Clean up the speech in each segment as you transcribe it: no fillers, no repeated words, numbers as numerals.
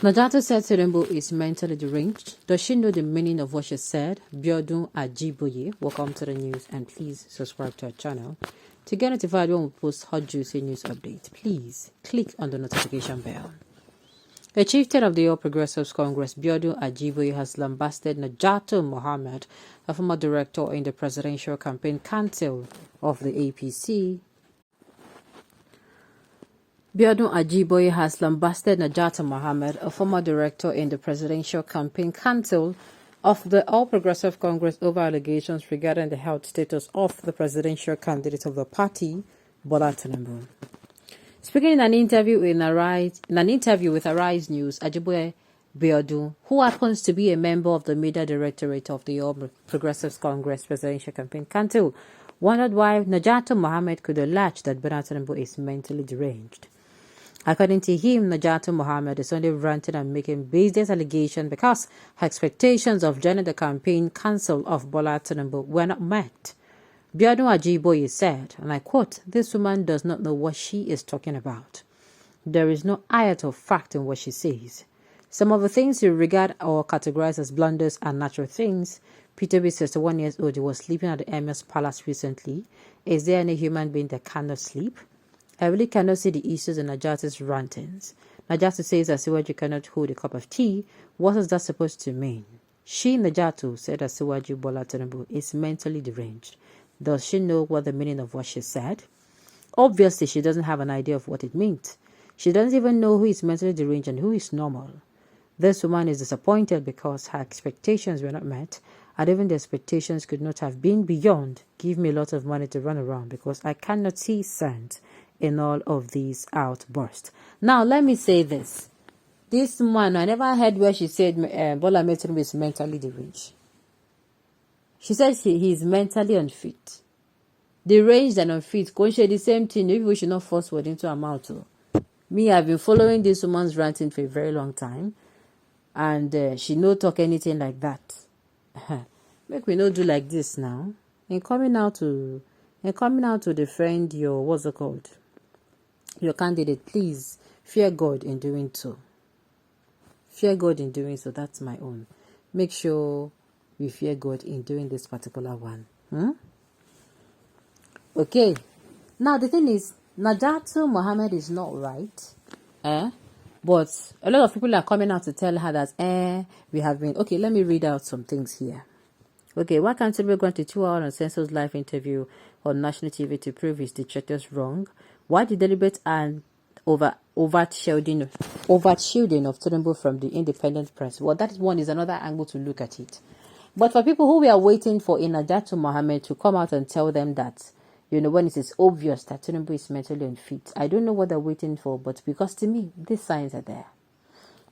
Naja'Atu said Tinubu is mentally deranged. Does she know the meaning of what she said? Biodun Ajiboye, welcome to the news and please subscribe to our channel. To get notified when we post hot juicy news updates, please click on the notification bell. The chieftain of the All Progressives Congress, Biodun Ajiboye, has lambasted Naja'Atu Mohammed, a former director in the Presidential Campaign Council of the APC. Biodun Ajiboye has lambasted Naja'Atu Mohammed, a former director in the Presidential Campaign Council of the All Progressive Congress, over allegations regarding the health status of the presidential candidate of the party, Bola Tinubu. Speaking in an interview with Arise News, Ajiboye Biodun, who happens to be a member of the Media Directorate of the All Progressives Congress Presidential Campaign Council, wondered why Naja'Atu Mohammed could allege that Bola Tinubu is mentally deranged. According to him, Naja'Atu Mohammed is only ranting and making baseless allegations because her expectations of joining the campaign council of Bola Tinubu were not met. Biodun Ajiboye said, and I quote, "This woman does not know what she is talking about. There is no iota of fact in what she says. Some of the things you regard or categorize as blunders are natural things. Peter B, 61 years old, he was sleeping at the Emir's palace recently. Is there any human being that cannot sleep? I really cannot see the issues in Naja'Atu's rantings. Naja'Atu says Asiwaju cannot hold a cup of tea. What is that supposed to mean? She, Naja'Atu, said Asiwaju Bola Tinubu is mentally deranged. Does she know what the meaning of what she said? Obviously, she doesn't have an idea of what it means. She doesn't even know who is mentally deranged and who is normal. This woman is disappointed because her expectations were not met, and even the expectations could not have been beyond give me a lot of money to run around because I cannot see sense in all of these outbursts." Now, let me say this. This woman, I never heard where she said Bola Tinubu is mentally deranged. She said he is mentally unfit. Deranged and unfit, can't share the same thing. Maybe we should not force word into her mouth. Me, I've been following this woman's ranting for a very long time, and she no talk anything like that. Make we not do like this now. In coming out to defend your, what's it called, your candidate, please fear God in doing so. Fear God in doing so. That's my own. Make sure we fear God in doing this particular one. Okay. Now the thing is, Naja'Atu Mohammed is not right. But a lot of people are coming out to tell her that we have been. Okay, let me read out some things here. Okay, why can't we go to 2-hour uncensored live interview on national TV to prove his detractors wrong? Why the deliberate and overt shielding of Tinubu from the independent press? Well, that one is another angle to look at it. But for people who were waiting for Naja'Atu Mohammed to come out and tell them that, when it is obvious that Tinubu is mentally unfit, I don't know what they're waiting for, but because to me, these signs are there.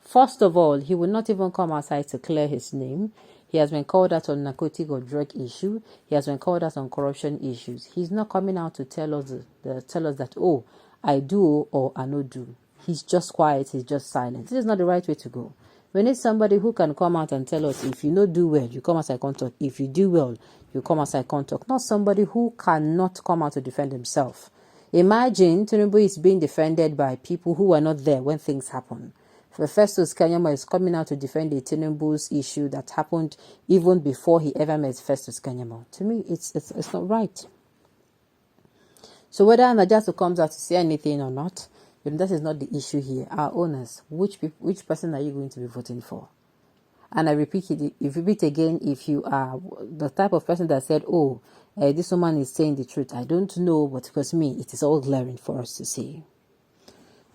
First of all, he will not even come outside to clear his name. He has been called out on narcotic or drug issue. He has been called out on corruption issues. He's not coming out to tell us that, oh, I do or I no do. He's just quiet. He's just silent. This is not the right way to go. We need somebody who can come out and tell us, if you no do well, you come outside and talk. If you do well, you come outside and talk. Not somebody who cannot come out to defend himself. Imagine Tinubu is being defended by people who were not there when things happen. Festus Keyamo is coming out to defend the Tinubu's issue that happened even before he ever met Festus Keyamo. To me, it's not right. So whether Naja'Atu comes out to say anything or not, that is not the issue here. Our owners, which person are you going to be voting for? And I repeat again, if you are the type of person that said, oh, this woman is saying the truth, I don't know, but because me, it is all glaring for us to see.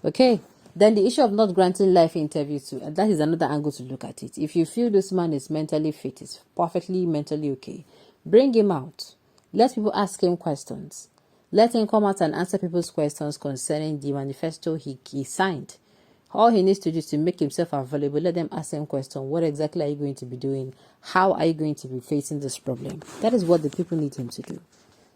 Okay. Then the issue of not granting live interviews too, and that is another angle to look at it. If you feel this man is mentally fit, is perfectly mentally okay, bring him out. Let people ask him questions. Let him come out and answer people's questions concerning the manifesto he signed. All he needs to do is to make himself available. Let them ask him questions. What exactly are you going to be doing? How are you going to be facing this problem? That is what the people need him to do.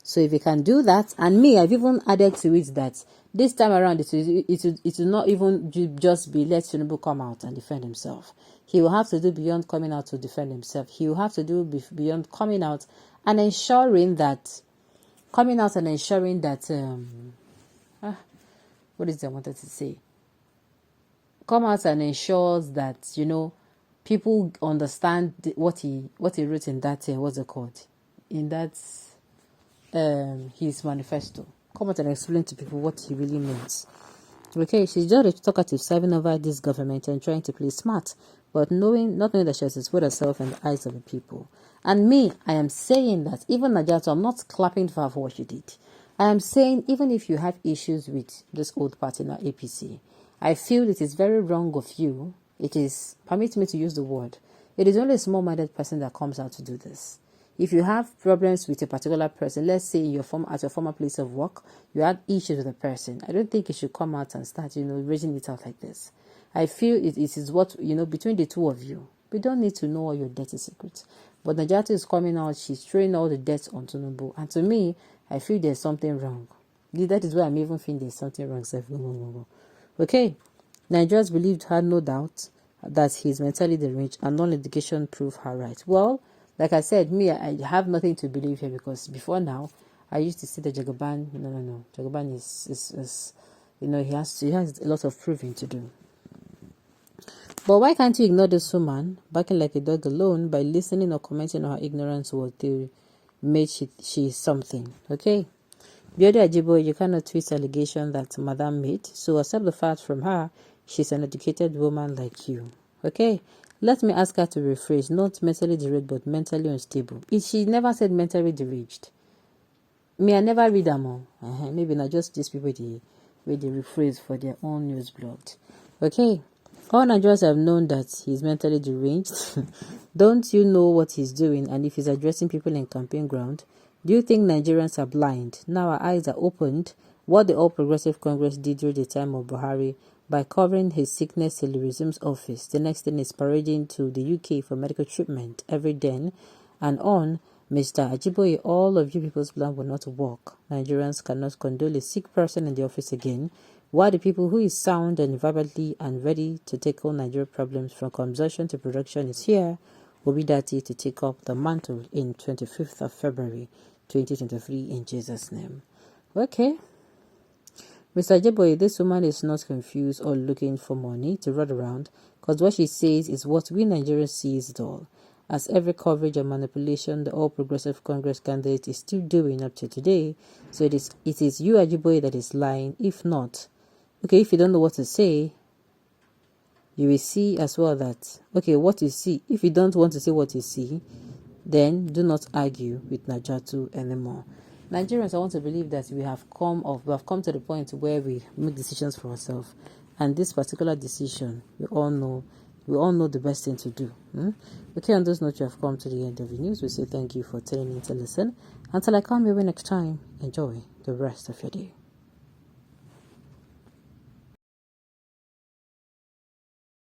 So if he can do that, and me, I've even added to it that this time around, it will not even just be let Tinubu come out and defend himself. He will have to do beyond coming out to defend himself. He will have to do beyond coming out and ensuring that, what is it I wanted to say? come out and ensures that, people understand what he wrote in that, what's it called? In that, his manifesto. Come out and explain to people what he really means. Okay, she's just a talkative, serving over this government and trying to play smart, but not knowing that she has to put herself in the eyes of the people. And me, I am saying that even Naja'Atu, I'm not clapping for her for what she did. I am saying even if you have issues with this old party now, APC, I feel it is very wrong of you. It is, permit me to use the word, it is only a small-minded person that comes out to do this. If you have problems with a particular person, let's say at your former place of work, you had issues with a person, I don't think you should come out and start, raising it out like this. I feel it is what, between the two of you. We don't need to know all your dirty secrets. But Naja'Atu is coming out, she's throwing all the dirt on Tinubu. And to me, I feel there's something wrong. That is why I'm even feeling there's something wrong. Okay, Nigerians believed had no doubt that he's mentally deranged and non-education proved her right. Well, like I said, me, I have nothing to believe here because before now, I used to see that Jagaban, no. Jagaban is he has a lot of proving to do. But why can't you ignore this woman, barking like a dog alone, by listening or commenting on her ignorance or theory made she is something, okay? Biodo Ajiboye, you cannot twist allegation that Madam made, so accept the fact from her, she's an educated woman like you, okay? Let me ask her to rephrase, not mentally deranged, but mentally unstable. She never said mentally deranged. Me, I never read them all. Maybe not just these people, they rephrase for their own news blog. Okay? All Nigerians have known that he's mentally deranged. Don't you know what he's doing? And if he's addressing people in campaign ground, do you think Nigerians are blind? Now our eyes are opened. What the All Progressive Congress did during the time of Buhari by covering his sickness till he resumes office. The next thing is parading to the UK for medical treatment every then and on. Mr. Ajiboye, all of you people's plan will not work. Nigerians cannot condole a sick person in the office again. While the people who is sound and vibrantly and ready to tackle Nigeria problems from consumption to production is here, Obidati to take up the mantle in 25th of February 2023 in Jesus' name. Okay. Mr. Ajiboye, this woman is not confused or looking for money to run around because what she says is what we Nigerians sees it all. As every coverage and manipulation the All Progressive Congress candidate is still doing up to today, so it is you Ajiboye that is lying. If not, okay, if you don't know what to say, you will see as well that, okay, what you see, if you don't want to say what you see, then do not argue with Naja'Atu anymore. Nigerians, I want to believe that we have come to the point where we make decisions for ourselves. And this particular decision, we all know the best thing to do. Okay, on those notes, you have come to the end of the news. We say thank you for tuning in to listen. Until I come here next time, enjoy the rest of your day.